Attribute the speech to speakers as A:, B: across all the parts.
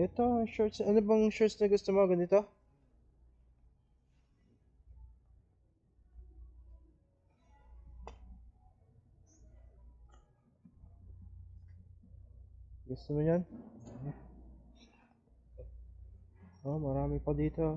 A: Ito, shorts. Ano bang shorts na gusto mo? Ganito? Gusto mo yan? Oh, marami pa dito.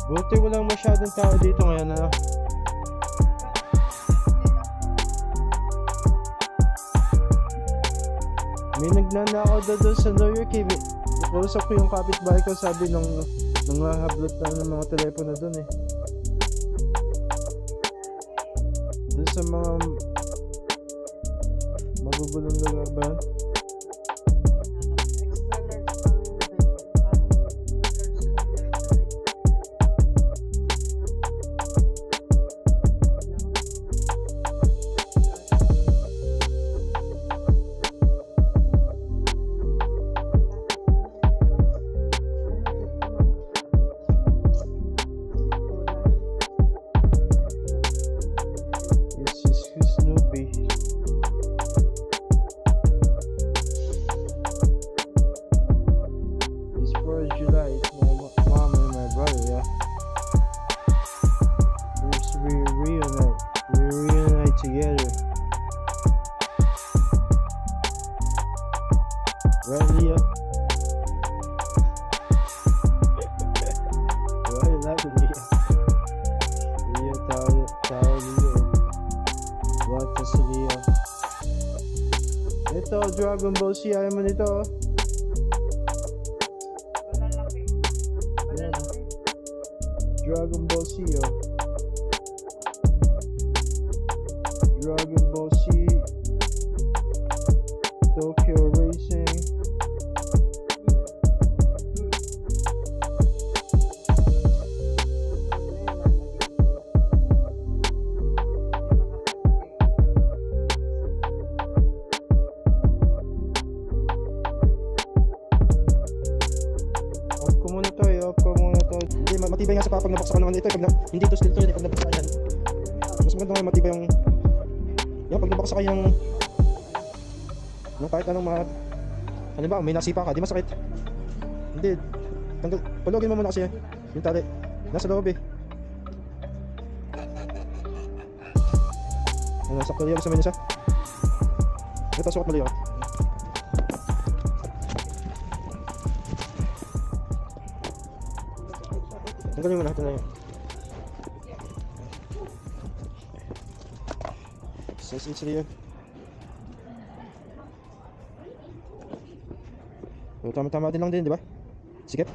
A: Buti walang masyadong tao dito ngayon, ano? May nagnanakaw doon sa New York, eh. Kausap ko yung kapitbahay ko, sabi nung hablot na ng mga telepono doon, eh. Doon sa mga magugulong lugar ba? Right, Leah? Why are you laughing, Leah? Leah, tao, Leah. What is Leah? Ito, Dragon Ball Z, ayaw mo nito. Dragon Ball Z, oh. Dragon Ball Z, Tokyo Racing. Off ko muna to. Hindi, matibay nga sa pag nabuksan ko naman ito. Hindi to steel to yun, pag nabuksan yan. Mas maganda nga matibay yung... Yan, pag nabuksan kayo yung kahit anong halimbawa, may nasipa ka, di masakit. Hindi, palugin mo muna kasi yung tali. Nasa loob eh. Ano, sakto liya, gusto mo yun isa? Ito, sukat mo liya. Tanggalin mo lahat na yun. Size 8 liya. So, tama-tama din lang din, di ba? Sikip.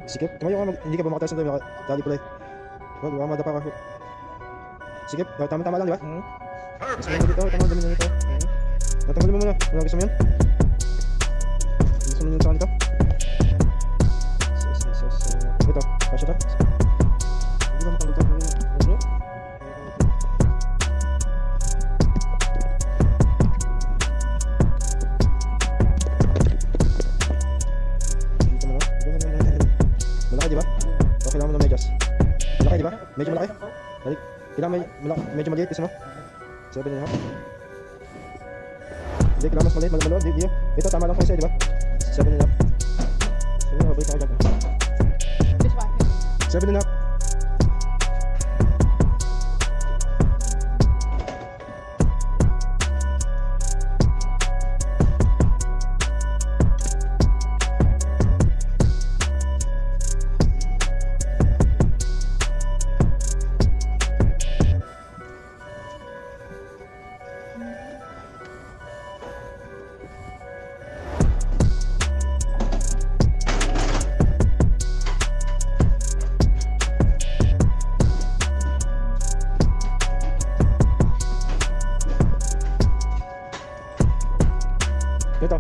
A: Sikip. Tumayo ka, hindi ka ba makataas na tayo, tali pala eh. Huwag, baka madapa ka. Sikip. Tama-tama lang, di ba? Gusto mo dito, tama-tama lang dito. Natanggalin mo muna. Wala, gusto mo yun? Gusto mo yun sa kanito? Ito, kasya to? Hindi ba makandito? Hindi? Malaki, di ba? O, kailangan mo ng medyas. Malaki, di ba? Medyo malaki? Kailangan medyo maliit, gusto mo? 7.5. Hindi, kailangan mas maliit, maluwag, di. Ito, tama lang po isa, di ba? 7.5. Sige, mabalik ako dyan. 7.5.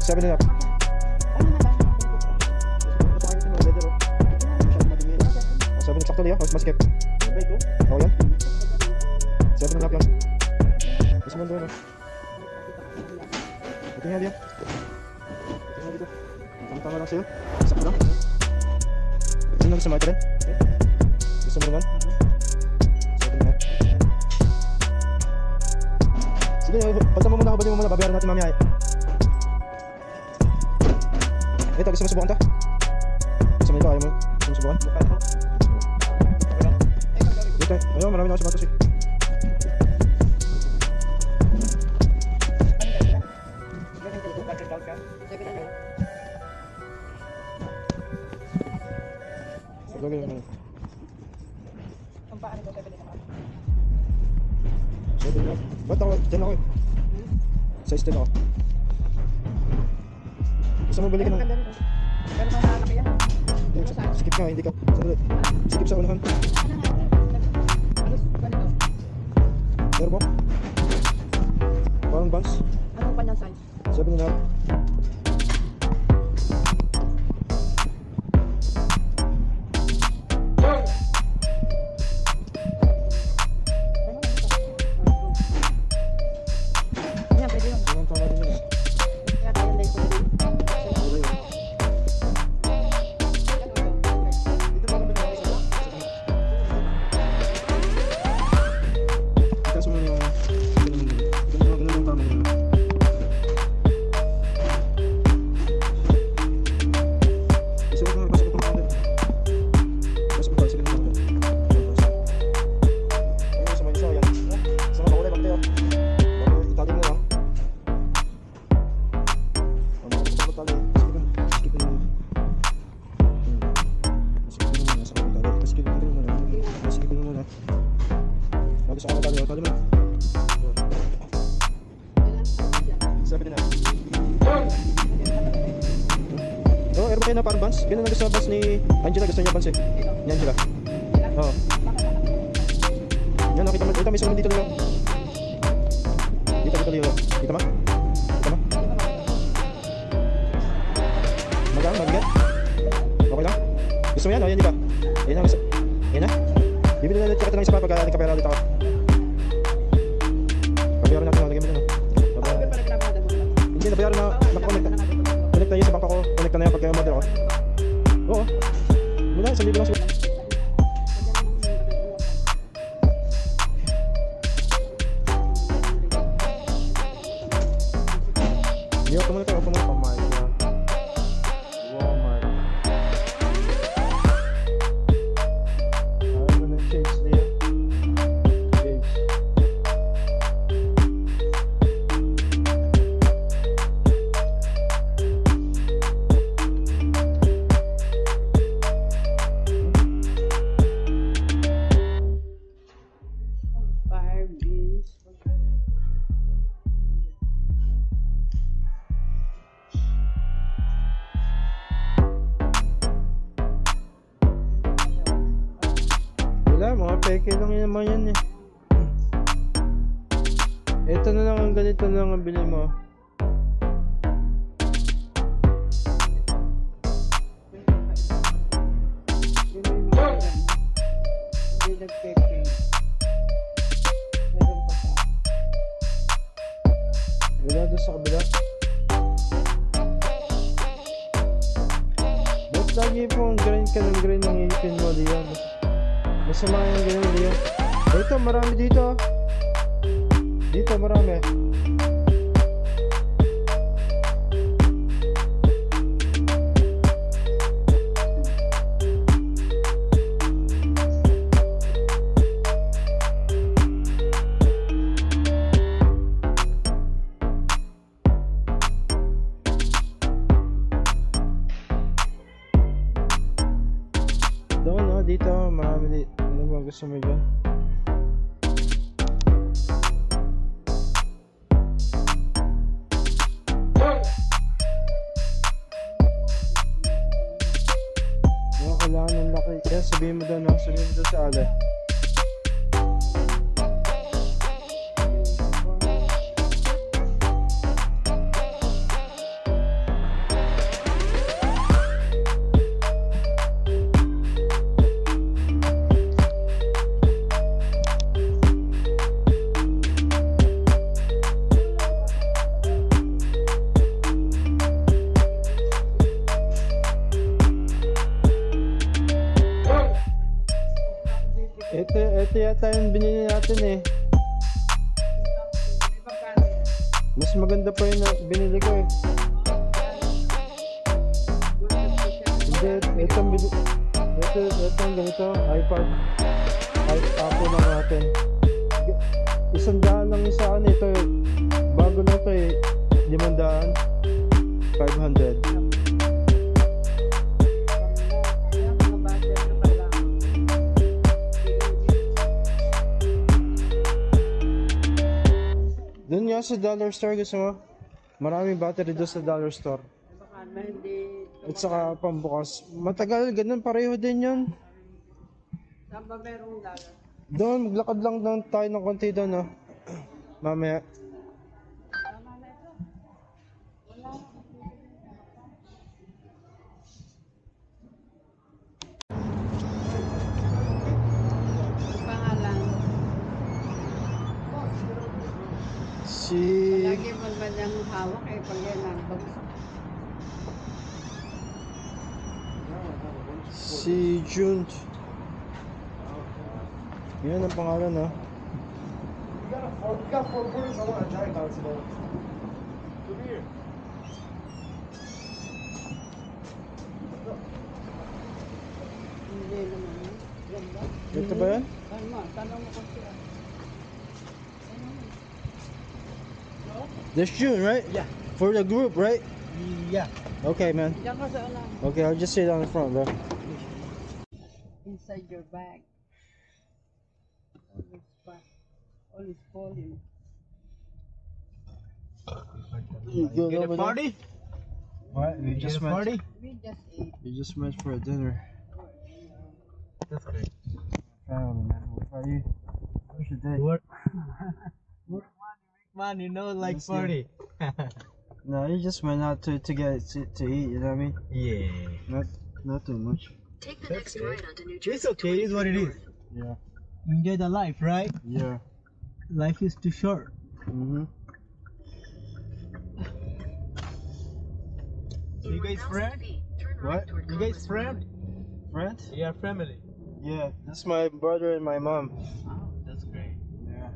A: 7 and a half. Sabi ni sakto liya, mas skip. Oh yan. 7 and a half yan. Mas mo doon. Ito nga liya. Ito nga dito. Tama lang sa'yo. Sakto lang. Ano na gusto mo ito rin? Gusto mo rin yan? 7 and a half. Sige, pagta mo muna, habali mo muna. Babayaran natin mamaya eh. Ito, gusto mo subukan to? Gusto mo ito, ayaw mo? Gusto mo subukan? Dito, ayaw, marami na ako sapatos eh. Lagay mo muna.
B: Ang paano ko, 7 and a half.
A: 7 and a half. Ba't ako? 10 ako eh. Size 10 ako. Gusto mo balik ka ng...
B: Pero malaki yan.
A: Skip nga, hindi ka. Skip sa unahan. Turbo. Parang bounce.
B: Anong kanyang size?
A: 7 and a half.
B: Ayan, pwede yun.
A: Ayan, tama din yun.
B: Kaya tayo lang ito.
A: Itaas mo yung ganun yung tama nila. Pasok ko kaagad. Pasok ko, sige na kaagad. Ayun, sa may isa, yan. Sa mga makulay, bagtayo. Italing mo lang. Tali. Skip mo muna. Skip mo muna sa mga tali. Skip mo muna. Skip mo muna. Lagi sa mga tali. Tali mo. 7 and a half. Oh, airbo kayo na parang Vans. Ganun ang gusto Vans ni Angela. Gusto niya Vans eh. Ni Angela. Oo. Yan, nakita mo. Ito, may sumunod dito lang. Dito lang. Dito ma? Dito ma? Magaan, mabigat? Okay lang? Gusto mo yan? O, yan di ba? Yan ang isa. Yan na? Bibili na kita ng isa pa pagka nagkapera ulit ako. Pabayaran natin. Lagyan mo dyan. Hindi, nabayaran na. Nakakonect na. Connect na yun sa bangka ko. Connect na yan pagka model ako. Oo. Mula, 1,000 lang siya. Hindi, opo muna tayo. Opo muna. Walmart. I'm gonna change there. Change. Wala, mga peke lang yun naman yan eh. Ito na lang ang ganito lang ang bili mo. Wala doon sa kabila. Ba't lagi pong grind ka ng grind ng ipin mo, Leon? Masama yung ganun, Leon. Ito, marami dito. Dito, marami. Doon, no? Dito, marami dito. Ano ba gusto mo dyan? Kailangan ng laki. Kaya sabihin mo doon, no? Sabihin mo doon sa ala. Ito yata yung binili natin eh. Mas maganda pa yung binili ko eh. Hindi, itong ganito, iPad. Apple lang natin. 100 lang yung sa ito eh. Bago na ito eh. 500. 500. Doon nga sa dollar store, gusto mo? Maraming battery doon sa dollar store. At saka pambukas. Matagal, ganun pareho din yun.
B: Saan ba merong dollar?
A: Doon, maglakad lang tayo ng konti doon, no? Mamaya.
B: Pangalan. Lagi mo ba niyang hawak eh pag yan ang bagsak.
A: Si June. Yan ang pangalan, no? We got 4 quarters. I want a giant bounce today. Come here.
B: Hindi naman yun. Ganda.
A: Ito ba yan?
B: Tanong mo kasi ah.
A: This June, right?
C: Yeah.
A: For the group, right?
C: Yeah.
A: Okay, man.
B: Diyan ka sa unahan.
A: Okay, I'll just sit on the front, bro.
B: Inside your bag. Always pack. Always volume.
A: You good
C: Get
A: over
C: a party?
A: What? We
C: Get
A: just
C: a
A: met.
C: party?
B: We just ate.
A: We just met for a dinner.
C: That's great.
A: Family, man. What about you? How's your day?
C: Work. Work money, no like
A: Yes,
C: party.
A: No, you just went out to get to eat. You know what I mean?
C: Yeah.
A: Not too much.
D: Take the
C: That's
D: next
C: good.
D: right onto New Jersey.
C: It's okay, it is what it is.
A: Yeah.
C: Enjoy the life, right?
A: Yeah.
C: Life is too short.
A: Mhm.
C: You guys
D: 1,000
C: friend?
D: feet, turn
A: What?
D: right toward
C: You guys
D: Congress
C: friend?
D: Road.
A: Friend?
C: Yeah, family.
A: Yeah. That's my brother and my mom.
C: Oh, that's great.
A: Yeah.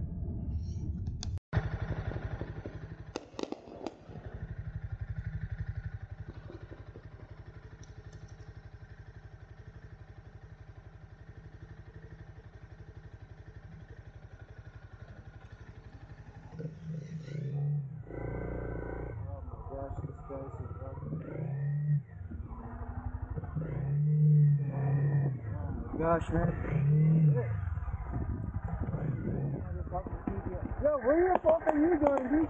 A: Gosh, man. Yo, where the fuck are you going, dude?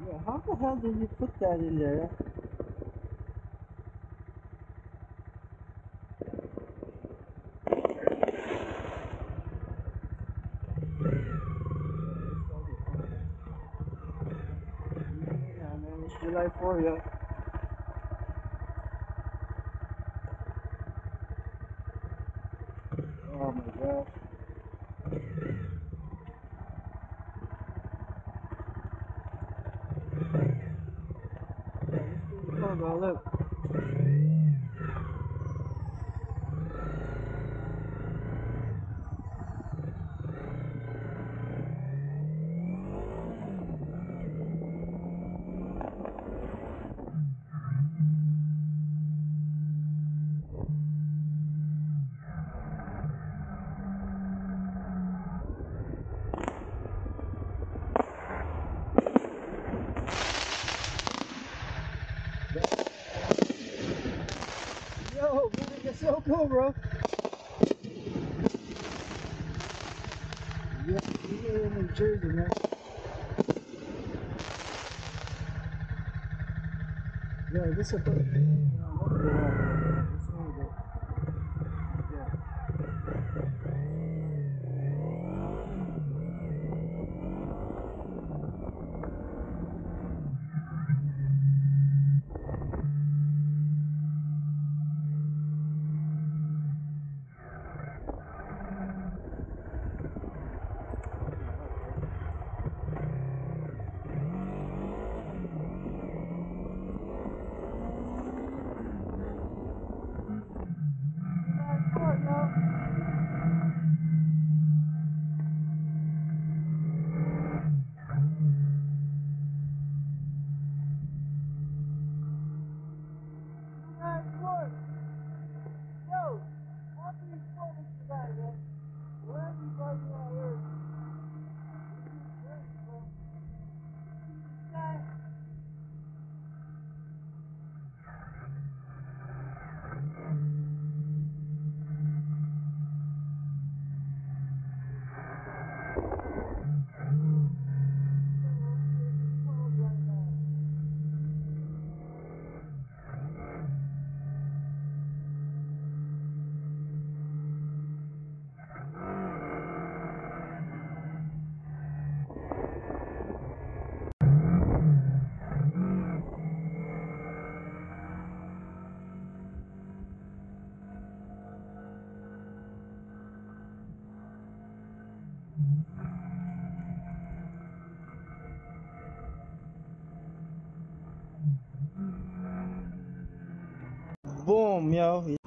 A: Yeah, how the hell did you put that in there? Yeah, man, it's July 4, yeah. Oh my gosh. Oh, bro, look. Yo, moving is so cool, bro. Yeah, you're in New Jersey, man. Yeah, this is a Boom, yo.